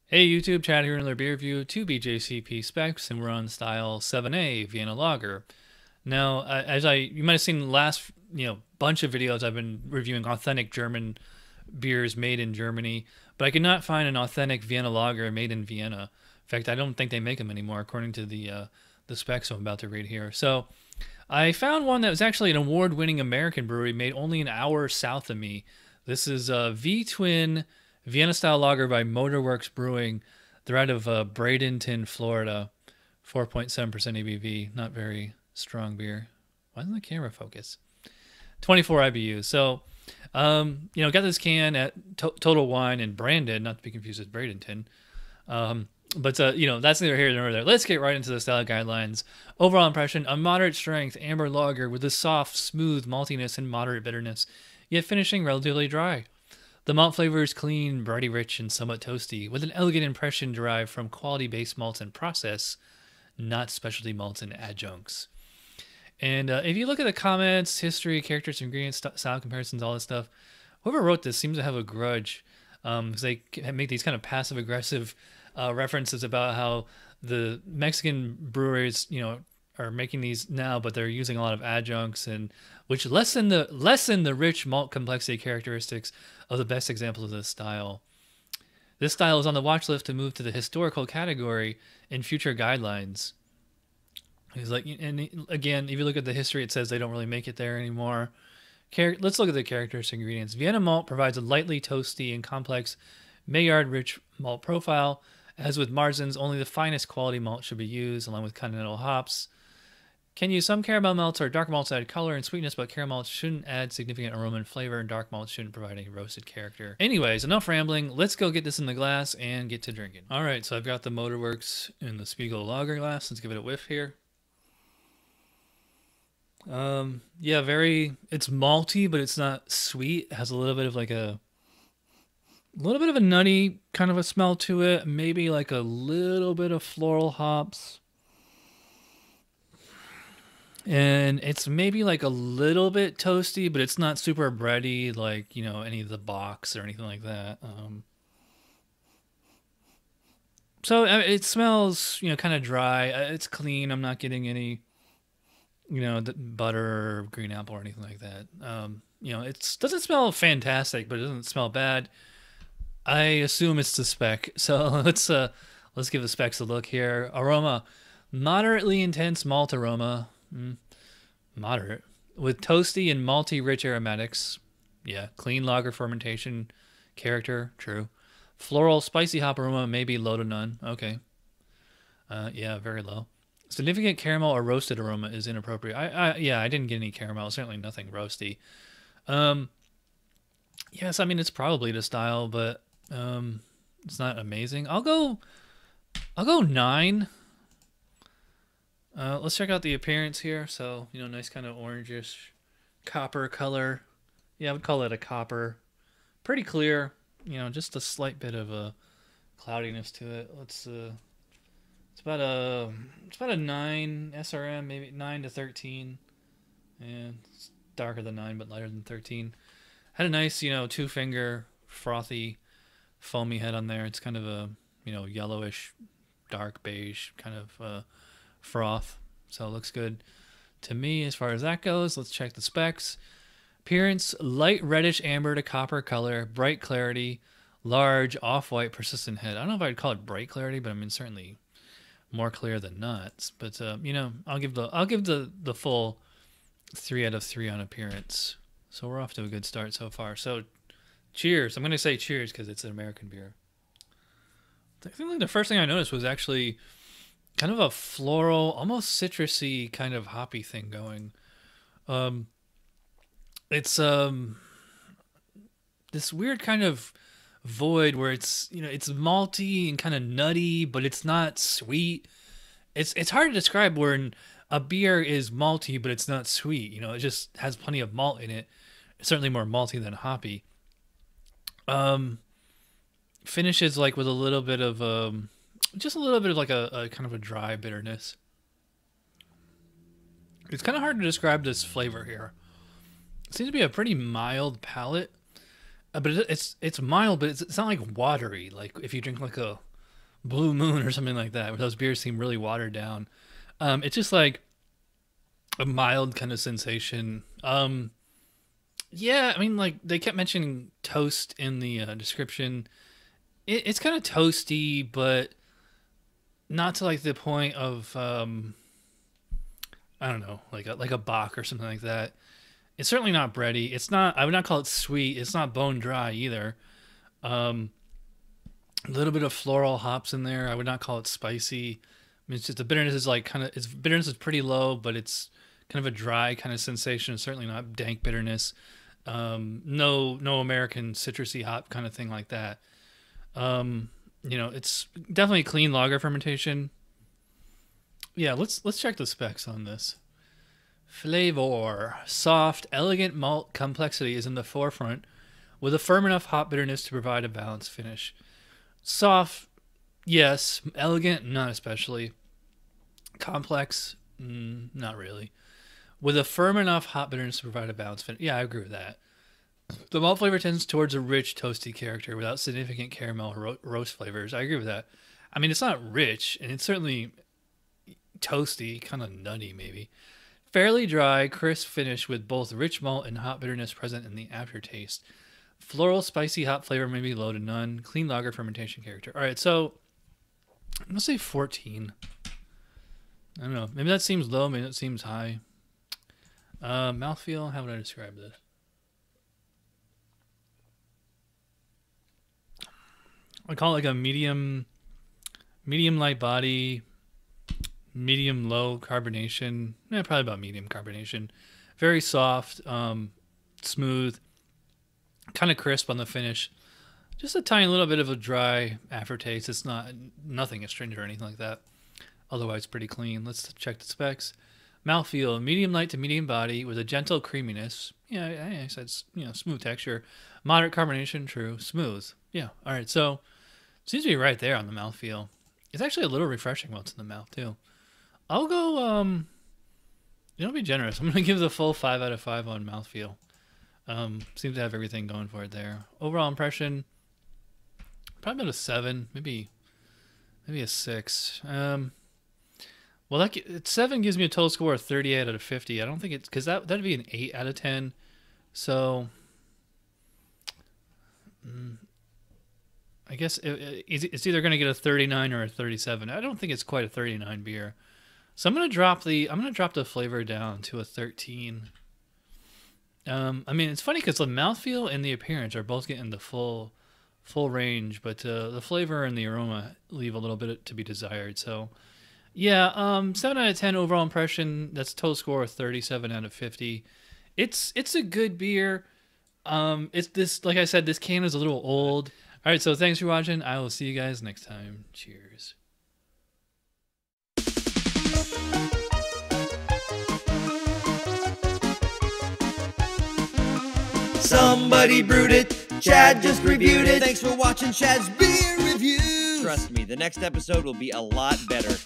Hey YouTube, Chad here in another beer review, 2BJCP specs, and we're on style 7A Vienna Lager. Now, you might have seen the last bunch of videos, I've been reviewing authentic German beers made in Germany, but I could not find an authentic Vienna Lager made in Vienna. In fact, I don't think they make them anymore, according to the specs I'm about to read here. So, I found one that was actually an award-winning American brewery made only an hour south of me. This is V-Twin Vienna Style Lager by Motorworks Brewing. They're out of Bradenton, Florida. 4.7% ABV. Not very strong beer. Why doesn't the camera focus? 24 IBUs. So, got this can at Total Wine and branded, not to be confused with Bradenton. But that's neither here nor there. Let's get right into the style guidelines. Overall impression, a moderate strength amber lager with a soft, smooth maltiness and moderate bitterness, yet finishing relatively dry. The malt flavor is clean, bready rich, and somewhat toasty, with an elegant impression derived from quality-based malts and process, not specialty malts and adjuncts. And if you look at the comments, history, characters, ingredients, style comparisons, all this stuff, whoever wrote this seems to have a grudge, because they make these kind of passive-aggressive references about how the Mexican breweries, are making these now, but they're using a lot of adjuncts, and which lessen the rich malt complexity characteristics of the best examples of this style. This style is on the watch list to move to the historical category in future guidelines. He's like, and again, if you look at the history, it says they don't really make it there anymore. Let's look at the characteristic ingredients. Vienna malt provides a lightly toasty and complex Maillard-rich malt profile. As with Marzens, only the finest quality malt should be used, along with continental hops. Can use some caramel malts or dark malts to add color and sweetness, but caramel malts shouldn't add significant aroma and flavor, and dark malts shouldn't provide any roasted character. Anyways, enough rambling. Let's go get this in the glass and get to drinking. All right, so I've got the Motorworks in the 𝓑𝓻𝓮𝓻𝓲 lager glass. Let's give it a whiff here. Yeah, it's malty, but it's not sweet. It has a little bit of a nutty kind of a smell to it. Maybe like a little bit of floral hops. And it's maybe like a little bit toasty, but it's not super bready like, any of the box or anything like that. So it smells, kind of dry. It's clean. I'm not getting any, butter or green apple or anything like that. It doesn't smell fantastic, but it doesn't smell bad. I assume it's the spec. So let's give the specs a look here. Aroma, moderately intense malt aroma. Moderate. With toasty and malty rich aromatics. Yeah. Clean lager fermentation character. True. Floral spicy hop aroma, maybe low to none. Okay. Yeah, very low. Significant caramel or roasted aroma is inappropriate. I didn't get any caramel. Certainly nothing roasty. Yes, I mean, it's probably the style, but it's not amazing. I'll go 9. Let's check out the appearance here. So, nice kind of orangish copper color. Yeah, I would call it a copper. Pretty clear. Just a slight bit of a cloudiness to it. It's about a 9 SRM, maybe 9 to 13. And it's darker than 9, but lighter than 13. Had a nice, 2-finger frothy, foamy head on there. It's kind of a, yellowish, dark beige kind of froth. So it looks good to me as far as that goes. Let's check the specs. Appearance, light reddish amber to copper color, bright clarity, large off-white persistent head. I don't know if I'd call it bright clarity, but I mean certainly more clear than not. But I'll give the full 3 out of 3 on appearance. So we're off to a good start so far. So cheers. I'm going to say cheers because it's an American beer. I think the first thing I noticed was actually kind of a floral, almost citrusy kind of hoppy thing going. It's this weird kind of void where it's it's malty and kind of nutty, but it's not sweet. It's hard to describe when a beer is malty but it's not sweet. It just has plenty of malt in it. It's certainly more malty than hoppy. Finishes like with a little bit of just a little bit of like a kind of a dry bitterness. It's kind of hard to describe this flavor here. It seems to be a pretty mild palate, but it's mild, but it's not like watery. Like if you drink like a Blue Moon or something like that, where those beers seem really watered down. It's just like a mild kind of sensation. Yeah, I mean, like they kept mentioning toast in the description. It's kind of toasty, but not to like the point of I don't know, like a Bach or something like that. It's certainly not bready. It's not. I would not call it sweet. It's not bone dry either. A little bit of floral hops in there. I would not call it spicy. I mean, it's just the bitterness is like kind of. Its bitterness is pretty low, but it's kind of a dry kind of sensation. It's certainly not dank bitterness. No American citrusy hop kind of thing like that. It's definitely clean lager fermentation. Yeah, let's check the specs on this. Flavor. Soft, elegant malt complexity is in the forefront, with a firm enough hop bitterness to provide a balanced finish. Soft, yes. Elegant, not especially. Complex, not really. With a firm enough hop bitterness to provide a balanced finish. Yeah, I agree with that. The malt flavor tends towards a rich, toasty character without significant caramel or roast flavors. I agree with that. I mean, it's not rich, and it's certainly toasty, kind of nutty maybe. Fairly dry, crisp finish with both rich malt and hop bitterness present in the aftertaste. Floral, spicy hop flavor may be low to none. Clean lager fermentation character. All right, so I'm going to say 14. I don't know. Maybe that seems low. Maybe that seems high. Mouthfeel, how would I describe this? I call it like a medium light body, medium low carbonation. Probably about medium carbonation. Very soft, smooth, kind of crisp on the finish. Just a tiny little bit of a dry aftertaste. It's nothing astringent or anything like that. Otherwise, pretty clean. Let's check the specs. Mouthfeel, medium light to medium body with a gentle creaminess. Yeah, I said, smooth texture. Moderate carbonation, true. Smooth. Yeah, all right. So, seems to be right there on the mouthfeel. It's actually a little refreshing while it's in the mouth, too. I'll go, be generous. I'm going to give the full 5 out of 5 on mouthfeel. Seems to have everything going for it there. Overall impression, probably about a 7, maybe a 6. Well, 7 gives me a total score of 38 out of 50. I don't think it's, because that'd be an 8 out of 10. So, I guess it's either going to get a 39 or a 37. I don't think it's quite a 39 beer. So I'm going to drop the flavor down to a 13. I mean, it's funny because the mouthfeel and the appearance are both getting the full range, but the flavor and the aroma leave a little bit to be desired. So, yeah, 7 out of 10 overall impression. That's a total score of 37 out of 50. It's a good beer. It's this, like I said, this can is a little old. All right, so thanks for watching. I will see you guys next time. Cheers. Somebody brewed it, Chad just reviewed it. Thanks for watching Chad's Beer Review. Trust me, the next episode will be a lot better.